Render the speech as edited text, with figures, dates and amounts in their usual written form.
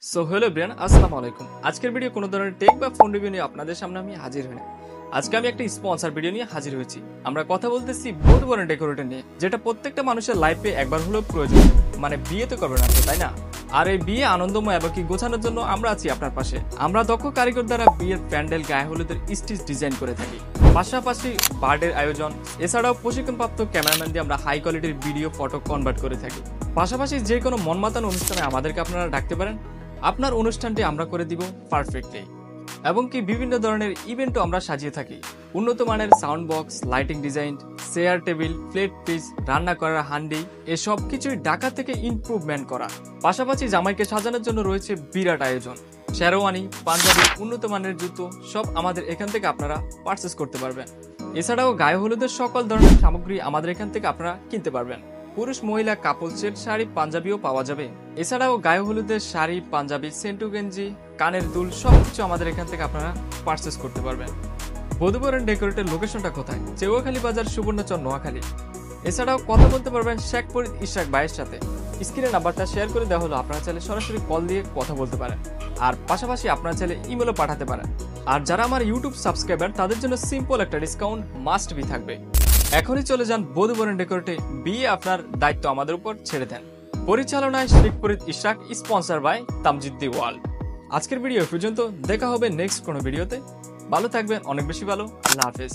So hello Brian, আসসালামু আলাইকুম। আজকের ভিডিও কোনো ধরনের টেক বা ফোন রিভিউ নিয়ে আপনাদের সামনে আমি হাজির হই না। আজকে আমি একটা স্পন্সর ভিডিও নিয়ে হাজির হয়েছি। আমরা কথা বলতেছি বধূ বরণ ডেকোরেটর নিয়ে, যেটা প্রত্যেকটা মানুষের লাইফে একবার হলেও প্রয়োজন। মানে বিয়ে তো করবেন আপনি, তাই না? আর এই বিয়ে আনন্দময় এবং কি গোছানোর জন্য আমরা আছি আপনার পাশে। আমরা দক্ষ কারিগর দ্বারা বিয়ের প্যান্ডেল, গায়ে হলুদের স্টিচ ডিজাইন করে থাকি, পাশাপাশি বার্থডের আয়োজন, এছাড়াও প্রশিক্ষণপ্রাপ্ত ক্যামেরাম্যান দিয়ে আমরা হাই কোয়ালিটির ভিডিও ফটো কনভার্ট করে থাকি। পাশাপাশি যে কোনো মনমাতানো অনুষ্ঠানে আমাদেরকে আপনারা ডাকতে পারেন। আপনার অনুষ্ঠানটি আমরা করে দিব পারফেক্টলি। এবং কি বিভিন্ন ধরনের ইভেন্টও আমরা সাজিয়ে থাকি। উন্নত মানের sound box, lighting design, chair table, plate piece, রান্না করার হান্ডি, এসব কিছুই ঢাকা থেকে ইমপ্রুভমেন্ট করা। পাশাপাশি জামাইকে সাজানোর জন্য রয়েছে বিরাট আয়োজন। শেরওয়ানি, পাঞ্জাবি, উন্নত মানের জুতো সব আমাদের এখান থেকে আপনারা পারচেস করতে পারবেন। এছাড়াও গায়ে হলুদের সকল ধরনের সামগ্রী আমাদের এখান থেকে আপনারা কিনতে পারবেন। পুরুষ মহিলা কাপল সেট, শাড়ি, পাঞ্জাবিও পাওয়া যাবে। এছাড়াও গায়ে হলুদের শাড়ি, পাঞ্জাবি, সেন্টু গেঞ্জি, কানের দুল সবকিছু আমাদের এখান থেকে আপনারা পারচেস করতে পারবেন। বধূ বরণ ডেকোরেটের লোকেশনটা কোথায়? চেউখালী বাজার, সুবর্ণচর, নোয়াখালী। এছাড়াও কথা বলতে পারবেন শেখ ফরিদ ইশরাক ভাইয়ের সাথে। স্ক্রিনের নাম্বারটা শেয়ার করে দেওয়া হলো, আপনারা চাইলে সরাসরি কল দিয়ে কথা বলতে পারেন। আর পাশাপাশি আপনারা চাইলে ইমেলও পাঠাতে পারেন। আর যারা আমার ইউটিউব সাবস্ক্রাইবার তাদের জন্য সিম্পল একটা ডিসকাউন্ট মাস্ট বি থাকবে। এখনই চলে যান বধূ বরণ ডেকোরেটে, বিয়ে আপনার দায়িত্ব আমাদের উপর ছেড়ে দেন। পরিচালনায় Sheikh Farid Ishraq, sponsor by Tamjid the world. আজকের ভিডিও পর্যন্ত, দেখা হবে নেক্সট কোনো ভিডিওতে। ভালো থাকবেন, অনেক বেশি ভালো। আল্লাহ হাফেজ।